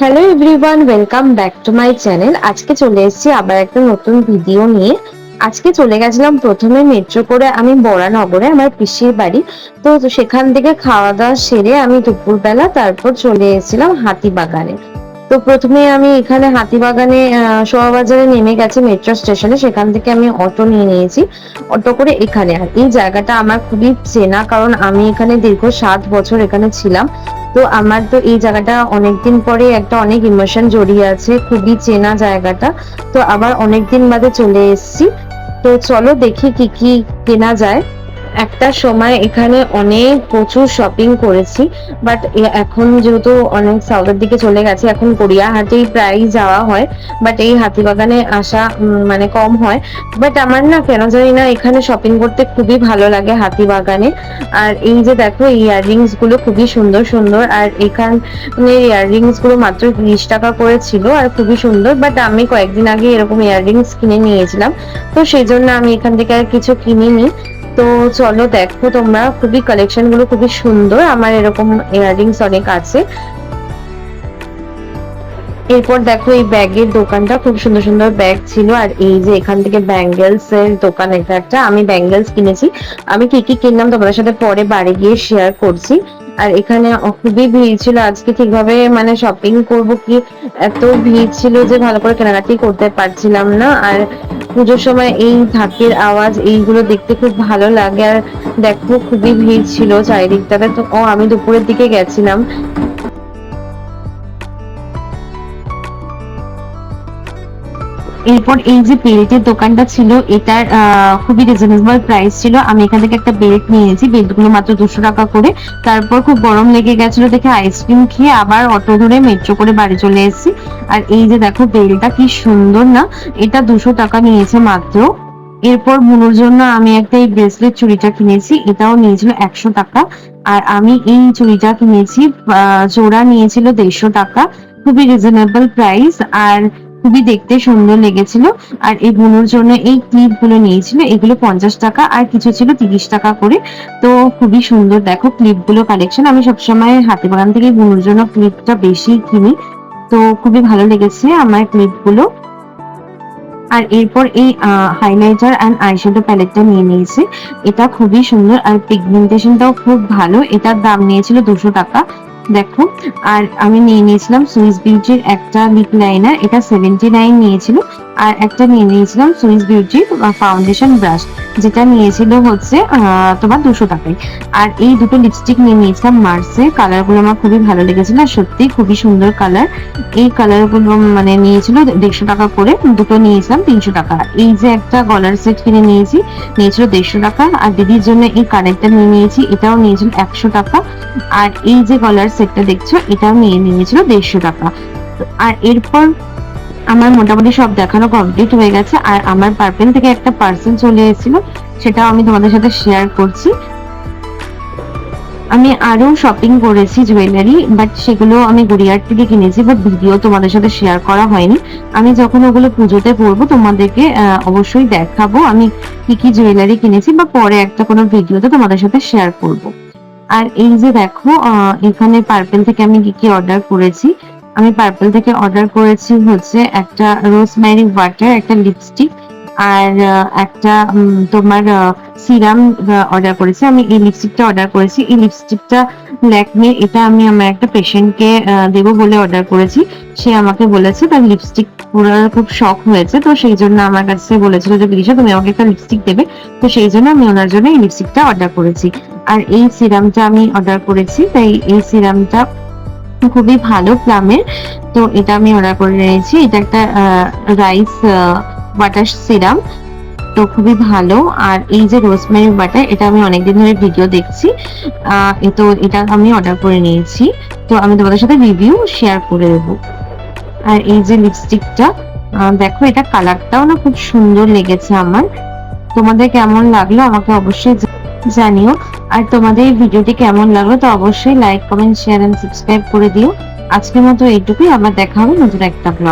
Hello everyone, welcome back to my channel. আজকে চলে এসেছি আবার একটা নতুন ভিডিও নিয়ে। আজকে চলে গেছিলাম প্রথমে মেট্রো করে আমি বরানগরে, আমার পিসির বাড়ি। তো সেখান থেকে খাওয়া দাওয়া সেরে আমি দুপুরবেলা তারপর চলে এসেছিলাম হাতিবাগানে। তো প্রথমে আমি এখানে হাতিবাগানে শোভাবাজারে নেমে গেছি মেট্রো স্টেশনে, সেখান থেকে আমি অটো নিয়ে নিয়েছি। অটো করে এখানে, আর এই জায়গাটা আমার খুবই চেনা, কারণ আমি এখানে দীর্ঘ 7 বছর এখানে ছিলাম। তো আমার তো এই জায়গাটা অনেকদিন পরে একটা অনেক ইমোশন জড়িয়ে আছে, খুবই চেনা জায়গাটা। তো আবার অনেকদিন বাদে চলে এসেছি। তো চলো দেখি কি কি কেনা যায়। একটা সময় এখানে অনেক প্রচুর শপিং করেছি, বাট এখন যেহেতু অনেক সাউথের দিকে চলে গেছে, এখন গড়িয়াহাটেই প্রায় যাওয়া হয়। বাট এই হাতিবাগানে আসা মানে কম হয়। বাট আমার না কেন জানি না এখানে শপিং করতে খুবই ভালো লাগে হাতিবাগানে। আর এই যে দেখো, এই ইয়াররিংস গুলো খুবই সুন্দর সুন্দর, আর এখানে ইয়াররিংস গুলো মাত্র 30 টাকা করে ছিল, আর খুবই সুন্দর। বাট আমি কয়েকদিন আগে এরকম ইয়াররিংস কিনে নিয়েছিলাম, তো সেই জন্য আমি এখান থেকে আর কিছু কিনিনি। তো চলো দেখো তোমরা, খুবই কালেকশন গুলো খুবই সুন্দর, আমার এরকম ইয়াররিংস অনেক আছে। এরপর দেখো, এই ব্যাগের দোকানটা, খুব সুন্দর সুন্দর ব্যাগ ছিল। আর এই যে এখান থেকে ব্যাঙ্গেলস এর দোকান, এটা একটা, আমি ব্যাঙ্গেলস কিনেছি। আমি কি কি কিনলাম তোমাদের সাথে পরে বাড়ি গিয়ে শেয়ার করছি। আর এখানে খুবই ভিড় ছিল আজকে, ঠিকভাবে মানে শপিং করব কি, এত ভিড় ছিল যে ভালো করে কেনাকাটি করতে পারছিলাম না। আর পুজোর সময় এই ঢাকের আওয়াজ এইগুলো দেখতে খুব ভালো লাগে। আর দেখো খুবই ভিড় ছিল চারিদিকটাতে। তো আমি দুপুরের দিকে গেছিলাম। এরপর এই যে বেল্টের দোকানটা ছিল, এটার খুবই রিজনেবল প্রাইস ছিল। আমি এখান থেকে একটা বেল্ট নিয়েছি, বেল্ট গুলো মাত্র 200 টাকা করে। তারপর খুব গরম লেগে গেছিল দেখে আইসক্রিম খেয়ে আবার অটো ধরে মেট্রো করে বাড়ি চলে এসেছি। আর এই যে দেখো বেল্টটা কি সুন্দর না, এটা 200 টাকা নিয়েছে মাত্র। এরপর বুনুর জন্য আমি একটা এই ব্রেসলেট চুড়িটা কিনেছি, এটাও নিয়েছিল 100 টাকা। আর আমি এই চুড়িটা কিনেছি, জোড়া নিয়েছিল 150 টাকা। খুবই রিজনেবল প্রাইস, আর খুবই দেখতে সুন্দর লেগেছিল। আর এই বুনুর জন্য এই ক্লিপ গুলো নিয়েছিল, এগুলো 50 টাকা, আর কিছু ছিল 30 টাকা করে। তো খুবই সুন্দর দেখো ক্লিপ গুলো কালেকশন। আমি সবসময় হাতিবাগান থেকে বুনুর জন্য ক্লিপটা বেশি কিনি, তো খুবই ভালো লেগেছে আমার ক্লিপ গুলো। আর এরপর এই হাইলাইটার অ্যান্ড আইশ্যাডো প্যালেটটা নিয়ে নিয়েছি, এটা খুবই সুন্দর আর পিগমেন্টেশনটাও খুব ভালো। এটার দাম নিয়েছিল 200 টাকা, দেখো। আর আমি নিয়ে নিয়েছিলাম সুইস বিউটির একটা লিপ লাইনার, এটা 79 নিয়েছিল। আর একটা নিয়ে নিয়েছিলাম সুইস বিউটির ফাউন্ডেশন ব্রাশ, যেটা নিয়েছিল হচ্ছে তোমার 200 টাকায়। আর এই দুটো লিপস্টিক নিয়ে নিয়েছিলাম মার্সের, কালার গুলো আমার খুবই ভালো লেগেছিল, আর সত্যি খুবই সুন্দর কালার। এই কালার গুলো মানে নিয়েছিল 150 টাকা করে, দুটো নিয়েছিলাম 300 টাকা। এই যে একটা গলার সেট কিনে নিয়েছি, নিয়েছিল 150 টাকা। আর দিদির জন্য এই কানেরটা নিয়ে নিয়েছি, এটাও নিয়েছিল 100 টাকা। আর এই যে গলার সেটটা দেখছো, এটাও নিয়ে নিয়েছিল 150 টাকা। আর এরপর আমার মোটামুটি সব দেখানো কমপ্লিট হয়ে গেছে। আর আমার পার্পেল থেকে একটা পার্সেল চলে এসেছিল, সেটাও আমি তোমাদের সাথে শেয়ার করছি। আমি আরো শপিং করেছি জুয়েলারি, বাট সেগুলো আমি গড়িয়াহাট থেকে কিনেছি, বাট ভিডিও তোমাদের সাথে শেয়ার করা হয়নি। আমি যখন ওগুলো পুজোতে পরবো তোমাদেরকে অবশ্যই দেখাবো আমি কি কি জুয়েলারি কিনেছি, বা পরে একটা কোনো ভিডিওতে তোমাদের সাথে শেয়ার করব। আর এই যে দেখো, এখানে পার্পেল থেকে আমি কি কি অর্ডার করেছি। আমি পার্পেল থেকে অর্ডার করেছি হচ্ছে একটা রোজমেরি ওয়াটার, একটা লিপস্টিক, আর একটা তোমার সিরাম অর্ডার করেছি। আমি এই লিপস্টিকটা অর্ডার করেছি, এই লিপস্টিকটা ল্যাকমে, এটা আমি আমার একটা পেশেন্টকে দেবো বলে অর্ডার করেছি। সে আমাকে বলেছে তার লিপস্টিক পুরো খুব শখ হয়েছে, তো সেই জন্য আমার কাছে বলেছিল যে বিদিশা তুমি আমাকে একটা লিপস্টিক দেবে। তো সেই জন্য আমি ওনার জন্য এই লিপস্টিকটা অর্ডার করেছি। আর এই সিরামটা আমি অর্ডার করেছি, তাই এই সিরামটা খুবই ভালো প্লামের, তো এটা আমি অর্ডার করে নিয়েছি। এটা একটা রাইস ওয়াটার সিরাম, তো খুবই ভালো। আর এই যে রোজমেরি বাটার, এটা আমি অনেকদিন ধরে ভিডিও দেখছি, তো এটা আমি অর্ডার করে নিয়েছি, তো আমি তোমাদের সাথে রিভিউ শেয়ার করে দেবো। আর এই যে লিপস্টিকটা, দেখো এটা কালারটাও না খুব সুন্দর লেগেছে আমার। তোমাদের কেমন লাগলো আমাকে অবশ্যই জানিও। আর তোমাদের এই ভিডিওটি কেমন লাগলো তো অবশ্যই like, comment, share and subscribe করে দিও। আজকের মতো এইটুকুই, আবার দেখা হবে নতুন একটা ব্লগ।